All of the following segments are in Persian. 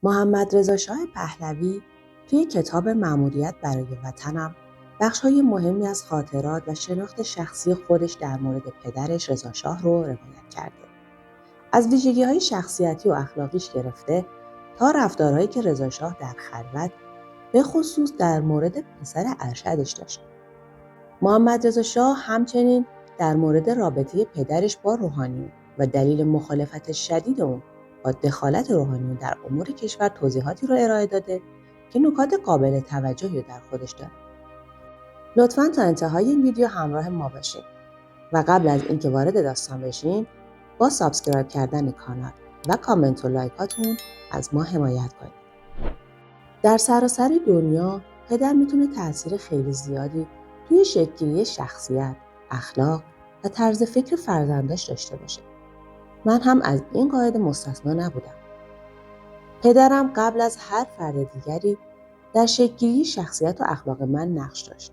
محمدرضا شاه پهلوی توی کتاب مأموریت برای وطنم بخش‌های مهمی از خاطرات و شناخت شخصی خودش در مورد پدرش رضاشاه رو روایت کرده. از ویژگی‌های شخصیتی و اخلاقیش گرفته تا رفتارهایی که رضاشاه در خلوت به خصوص در مورد پسر ارشدش داشت. محمدرضا شاه همچنین در مورد رابطه پدرش با روحانیون و دلیل مخالفت شدید اون با دخالت روحانیون در امور کشور توضیحاتی رو ارائه داده که نکات قابل توجهی رو در خودش داره. لطفاً تا انتهای این ویدیو همراه ما باشید و قبل از اینکه وارد داستان بشیم با سابسکرایب کردن کانال و کامنت و لایکاتون از ما حمایت کنید. در سراسر دنیا پدر میتونه تأثیر خیلی زیادی توی شکل‌گیری شخصیت، اخلاق و طرز فکر فرزنداش داشته باشه. من هم از این قاعده مستثنا نبودم. پدرم قبل از هر فرد دیگری در شکل‌گیری شخصیت و اخلاق من نقش داشت.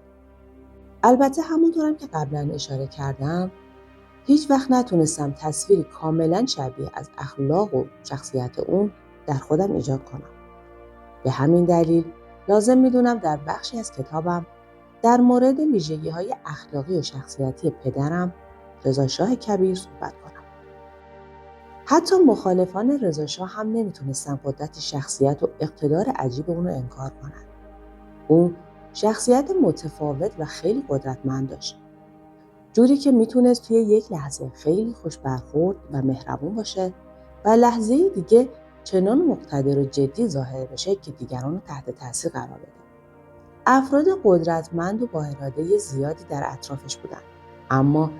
البته همونطورم که قبلا اشاره کردم، هیچ وقت نتونستم تصویری کاملا شبیه از اخلاق و شخصیت اون در خودم ایجاد کنم. به همین دلیل لازم میدونم در بخشی از کتابم در مورد ویژگی‌های اخلاقی و شخصیتی پدرم رضاشاه کبیر صحبت کنم. حتی مخالفان رضاشاه هم نمیتونستن قدرت شخصیت و اقتدار عجیب اون رو انکار کنن. اون شخصیت متفاوت و خیلی قدرتمند داشت. جوری که میتونست توی یک لحظه خیلی خوش برخورد و مهربون باشه و لحظه دیگه چنان مقتدر و جدی ظاهر بشه که دیگران رو تحت تاثیر قرار بده. افراد قدرتمند و با اراده زیادی در اطرافش بودن، اما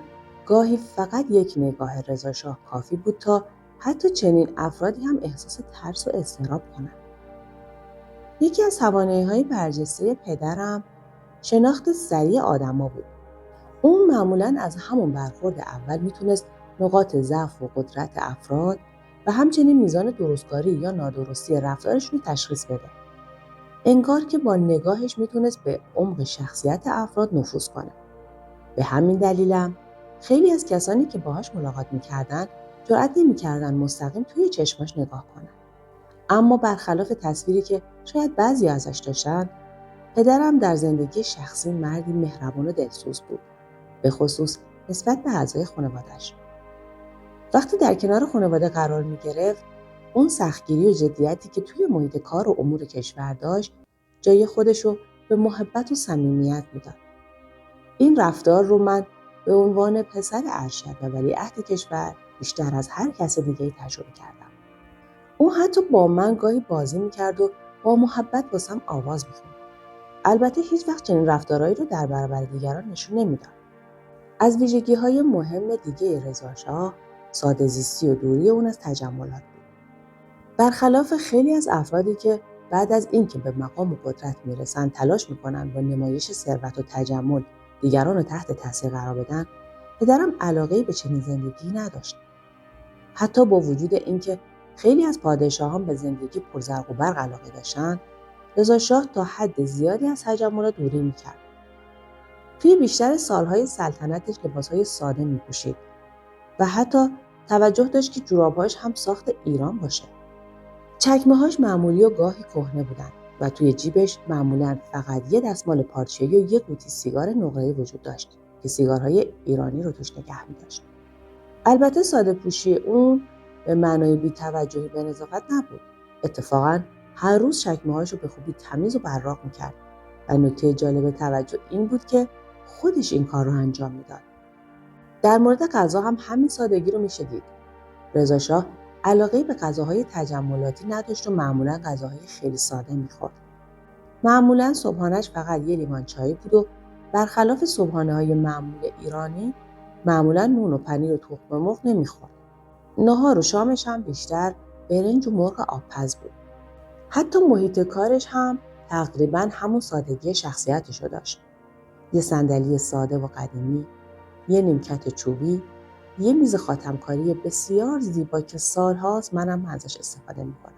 گاهی فقط یک نگاه رضاشاه کافی بود تا حتی چنین افرادی هم احساس ترس و اضطراب کنند. یکی از توانایی‌های برجسته پدرم شناخت سریع آدم‌ها بود. اون معمولاً از همون برخورد اول میتونست نقاط ضعف و قدرت افراد و همچنین میزان درستکاری یا نادرستی رفتارشون رو تشخیص بده. انگار که با نگاهش میتونست به عمق شخصیت افراد نفوذ کنه. به همین دلیلم خیلی از کسانی که باهاش ملاقات میکردن جرئت نمیکردن مستقیم توی چشماش نگاه کنن. اما برخلاف تصویری که شاید بعضی ازش داشتن، پدرم در زندگی شخصی مردی مهربان و دلسوز بود، به خصوص نسبت به اعضای خانواده‌اش. وقتی در کنار خانواده قرار میگرفت، اون سختگیری و جدیتی که توی محیط کار و امور کشور داشت، جای خودشو به محبت و صمیمیت میداد. این رفتار رو من به عنوان پسر ارشد و ولیعهد کشور بیشتر از هر کس دیگه‌ای تجربه کردم. اون حتی با من گاهی بازی میکرد و با محبت واسم آواز میخوند. البته هیچ وقت چنین رفتارهایی رو در برابر دیگران نشون نمیداد. از ویژگی‌های مهم دیگه رضاشاه، ساده‌زیستی و دوری اون از تجملات بود. برخلاف خیلی از افرادی که بعد از اینکه به مقام و قدرت میرسن تلاش میکنن با نمایش ثروت و تجمل دیگران رو تحت تاثیر قرار بدن، پدرم علاقه‌ای به چنین زندگی نداشت. حتی با وجود اینکه خیلی از پادشاهان به زندگی پرزرق و برق علاقه داشتن، رضاشاه تا حد زیادی از تجملات دوری میکرد. توی بیشتر سالهای سلطنتش لباسهای ساده میپوشید و حتی توجه داشت که جورابهاش هم ساخت ایران باشه. چکمه‌هاش معمولی و گاهی کهنه بودن و توی جیبش معمولاً فقط یه دستمال پارچه‌ای و یه قوطی سیگار نقره‌ای وجود داشت که سیگارهای ایرانی رو توش نگه می‌داشت. البته ساده پوشی اون به معنای بی‌توجهی به نظافت نبود. اتفاقاً هر روز چکمه‌هاش رو به خوبی تمیز و براق می‌کرد و نکته جالب توجه این بود که خودش این کار رو انجام میداد. در مورد غذا هم همین سادگی رو میشه دید. رضاشاه علاقه‌ای به غذاهای تجملاتی نداشت و معمولاً غذاهای خیلی ساده می‌خورد. معمولاً صبحانه‌اش فقط یه لیوان چای بود و برخلاف صبحانه‌های معمول ایرانی معمولاً نون و پنیر و تخم مرغ نمی‌خورد. نهار و شامش هم بیشتر برنج و مرغ آبپز بود. حتی محیط کارش هم تقریباً همون سادگی شخصیتش رو داشت. یه صندلی ساده و قدیمی، یه نیمکت چوبی، یه میز خاتمکاری بسیار زیبا که سالهاست منم ازش استفاده میکنم.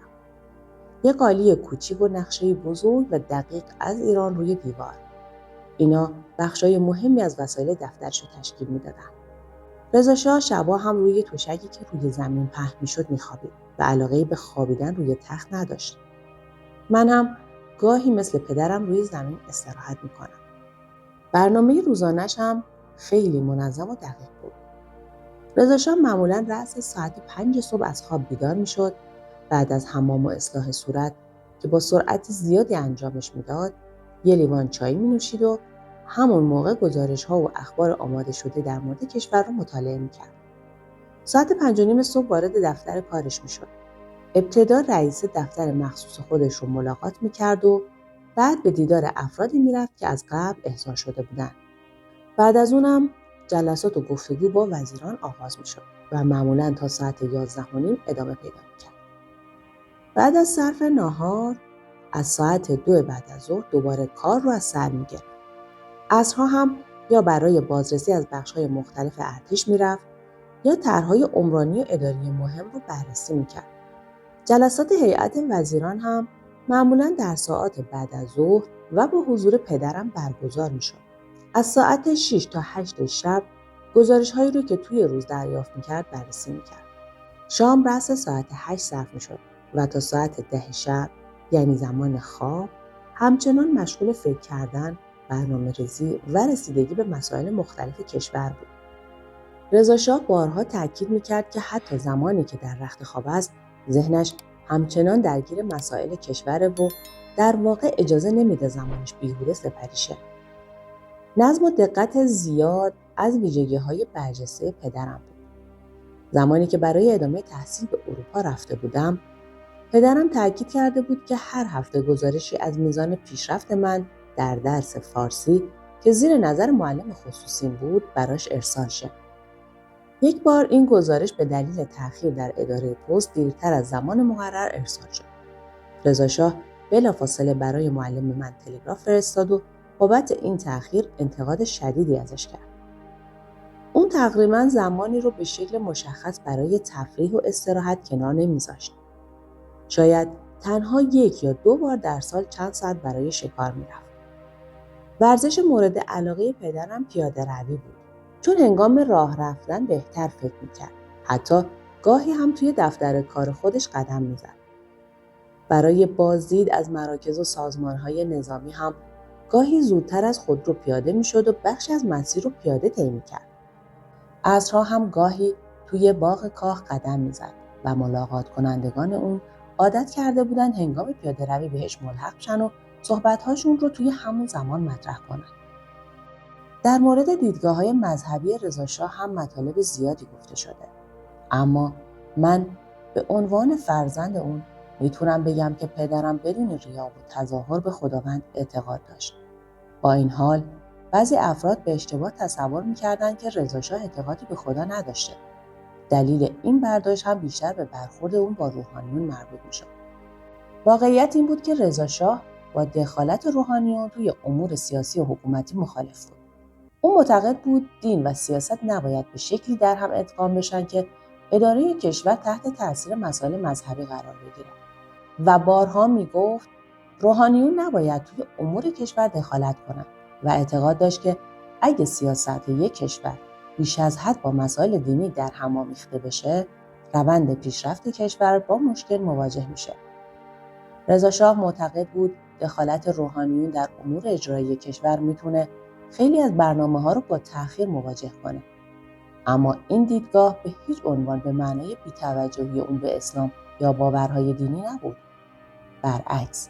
یه قالی کوچیک و نقشه بزرگ و دقیق از ایران روی دیوار. اینا بخشای مهمی از وسایل دفترشو تشکیل میدادن. رضاشاه شبا هم روی تشکی که روی زمین پهن میشد میخوابید و علاقه‌ای به خوابیدن روی تخت نداشت. من هم گاهی مثل پدرم روی زمین استراحت میکنم. برنامه روزانه‌ش هم خیلی منظم و دقیق بود. رضاشاه معمولاً رأس ساعت 5 صبح از خواب بیدار میشد. بعد از حمام و اصلاح صورت که با سرعت زیادی انجامش میداد، یه لیوان چای می نوشید و همون موقع گزارش‌ها و اخبار آماده شده در مورد کشور رو مطالعه میکرد. ساعت 5:30 صبح وارد دفتر کارش میشد. ابتدا رئیس دفتر مخصوص خودش رو ملاقات میکرد و بعد به دیدار افرادی میرفت که از قبل احضار شده بودن. بعد از اونم جلسات و گفتگو با وزیران آغاز میشد و معمولاً تا ساعت 11:30 ادامه پیدا میکرد. بعد از صرف ناهار از ساعت 2 بعد از ظهر دوباره کار رو از سر میگرفت. عصرها هم یا برای بازرسی از بخش‌های مختلف ارتش میرفت یا طرح‌های عمرانی و اداری مهم رو بررسی میکرد. جلسات هیئت وزیران هم معمولاً در ساعات بعد از ظهر و با حضور پدرم برگزار میشد. از ساعت 6 تا 8 شب گزارش‌هایی رو که توی روز دریافت میکرد بررسی میکرد. شام رأس ساعت 8 صرف میشد و تا ساعت 10 شب یعنی زمان خواب همچنان مشغول فکر کردن، برنامه‌ریزی و رسیدگی به مسائل مختلف کشور بود. رضاشاه بارها تاکید میکرد که حتی زمانی که در رخت خواب است، ذهنش همچنان درگیر مسائل کشوره و در واقع اجازه نمیده زمانش بیهوده سپری شه. نظم و دقت زیاد از ویژگی‌های برجسته پدرم بود. زمانی که برای ادامه تحصیل به اروپا رفته بودم، پدرم تاکید کرده بود که هر هفته گزارشی از میزان پیشرفت من در درس فارسی که زیر نظر معلم خصوصیم بود براش ارسال شه. یک بار این گزارش به دلیل تأخیر در اداره پست دیرتر از زمان مقرر ارسال شد. رضاشاه بلافاصله برای معلم من تلگراف فرستاد و بابت این تأخیر انتقاد شدیدی ازش کرد. اون تقریباً زمانی رو به شکل مشخص برای تفریح و استراحت کنار نمیذاشت. شاید تنها 1 یا 2 بار در سال چند ساعت برای شکار میرفت. ورزش مورد علاقه پدرم پیاده روی بود. چون هنگام راه رفتن بهتر فکر میکرد. حتی گاهی هم توی دفتر کار خودش قدم میزد. برای بازدید از مراکز و سازمانهای نظامی هم گاهی زودتر از خودرو پیاده میشد و بخشی از مسیر رو پیاده طی میکرد. عصرها هم گاهی توی باغ کاخ قدم میزد و ملاقات کنندگان اون عادت کرده بودن هنگام پیاده روی بهش ملحق شن و صحبت‌هاشون رو توی همون زمان مطرح کنن. در مورد دیدگاه‌های مذهبی رضاشاه هم مطالب زیادی گفته شده. اما من به عنوان فرزند اون میتونم بگم که پدرم بدون ریا و تظاهر به خداوند اعتقاد داشت. با این حال بعضی افراد به اشتباه تصور می‌کردند که رضاشاه اعتقادی به خدا نداشته. دلیل این برداشت هم بیشتر به برخورد اون با روحانیون مربوط می‌شد. واقعیت این بود که رضاشاه با دخالت روحانیون توی امور سیاسی و حکومتی مخالف بود. او معتقد بود دین و سیاست نباید به شکلی در هم ادغام بشن که اداره کشور تحت تاثیر مسائل مذهبی قرار بگیره و بارها میگفت روحانیون نباید توی امور کشور دخالت کنند و اعتقاد داشت که اگه سیاست یک کشور بیش از حد با مسائل دینی در هم آمیخته بشه، روند پیشرفت کشور با مشکل مواجه میشه. رضاشاه معتقد بود دخالت روحانیون در امور اجرایی کشور میتونه خیلی از برنامه‌ها رو با تأخیر مواجه کنه. اما این دیدگاه به هیچ عنوان به معنای بی‌توجهی اون به اسلام یا باورهای دینی نبود. برعکس،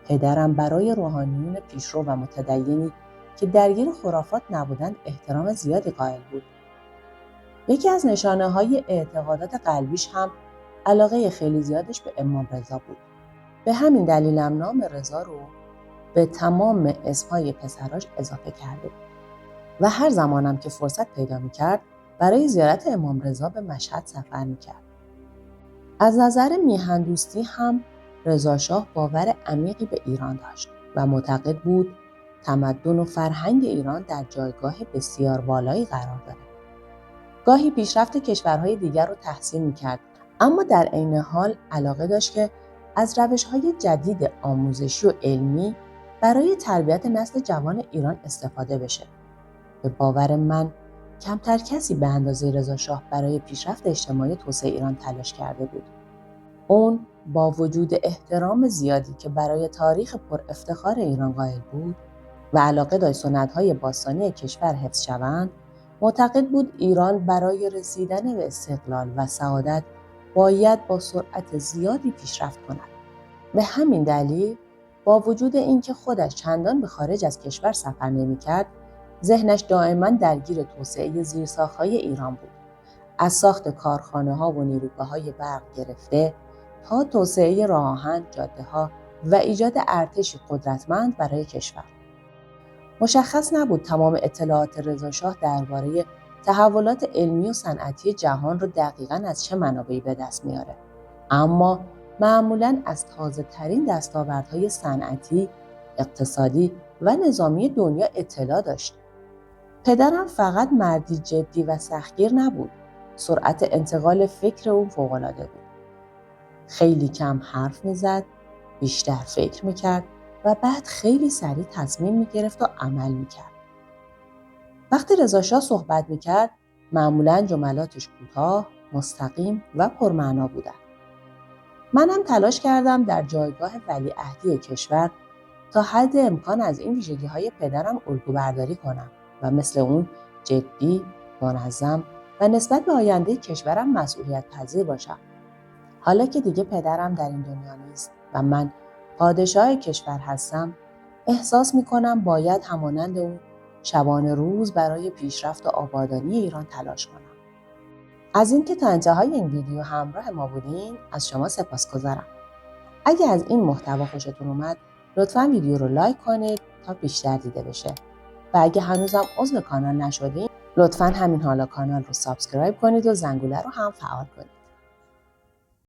پدرم برای روحانیون پیشرو و متدینی که درگیر خرافات نبودند احترام زیادی قائل بود. یکی از نشانه‌های اعتقادات قلبیش هم علاقه خیلی زیادش به امام رضا بود. به همین دلیلم نام رضا رو به تمام اسمهای پسراش اضافه کرده بود و هر زمانم که فرصت پیدا می‌کرد برای زیارت امام رضا به مشهد سفر می‌کرد. از نظر میهن‌دوستی هم رضاشاه باور عمیقی به ایران داشت و معتقد بود تمدن و فرهنگ ایران در جایگاه بسیار بالایی قرار داره. گاهی پیشرفت کشورهای دیگر رو تحسین می‌کرد، اما در عین حال علاقه داشت که از روش‌های جدید آموزشی و علمی برای تربیت نسل جوان ایران استفاده بشه. به باور من کمتر کسی به اندازه رضاشاه برای پیشرفت اجتماعی توسعه ایران تلاش کرده بود. اون با وجود احترام زیادی که برای تاریخ پر افتخار ایران قائل بود و علاقه داشت سنت‌های باستانی کشور حفظ شوند، معتقد بود ایران برای رسیدن به استقلال و سعادت باید با سرعت زیادی پیشرفت کند. به همین دلیل با وجود اینکه خودش چندان به خارج از کشور سفر نمی‌کرد، ذهنش دائما درگیر توسعه زیرساخت‌های ایران بود. از ساخت کارخانه‌ها و نیروگاه‌های برق گرفته تا توسعه راه‌آهن، جاده‌ها و ایجاد ارتشی قدرتمند برای کشور. مشخص نبود تمام اطلاعات رضاشاه درباره تحولات علمی و صنعتی جهان رو دقیقاً از چه منابعی به دست میاره. اما معمولاً از تازه‌ترین دستاوردهای صنعتی، اقتصادی و نظامی دنیا اطلاع داشت. پدرم فقط مردی جدی و سختگیر نبود. سرعت انتقال فکر اون فوق‌العاده بود. خیلی کم حرف میزد، بیشتر فکر میکرد و بعد خیلی سریع تصمیم میگرفت و عمل میکرد. وقتی رضاشاه صحبت میکرد، معمولاً جملاتش کوتاه، مستقیم و پرمعنا بودن. منم تلاش کردم در جایگاه ولیعهدی کشور تا حد امکان از این ویژگی‌های پدرم الگو برداری کنم و مثل اون جدی، منظم و نسبت به آینده کشورم مسئولیت پذیر باشم. حالا که دیگه پدرم در این دنیا نیست و من پادشاه کشور هستم، احساس میکنم باید همانند اون شبانه روز برای پیشرفت و آبادانی ایران تلاش کنم. از اینکه تا انتهای این ویدیو همراه ما بودین از شما سپاسگزارم. اگه از این محتوا خوشتون اومد لطفاً ویدیو رو لایک کنید تا بیشتر دیده بشه و اگه هنوزم عضو کانال نشدین لطفاً همین حالا کانال رو سابسکرایب کنید و زنگوله رو هم فعال کنید.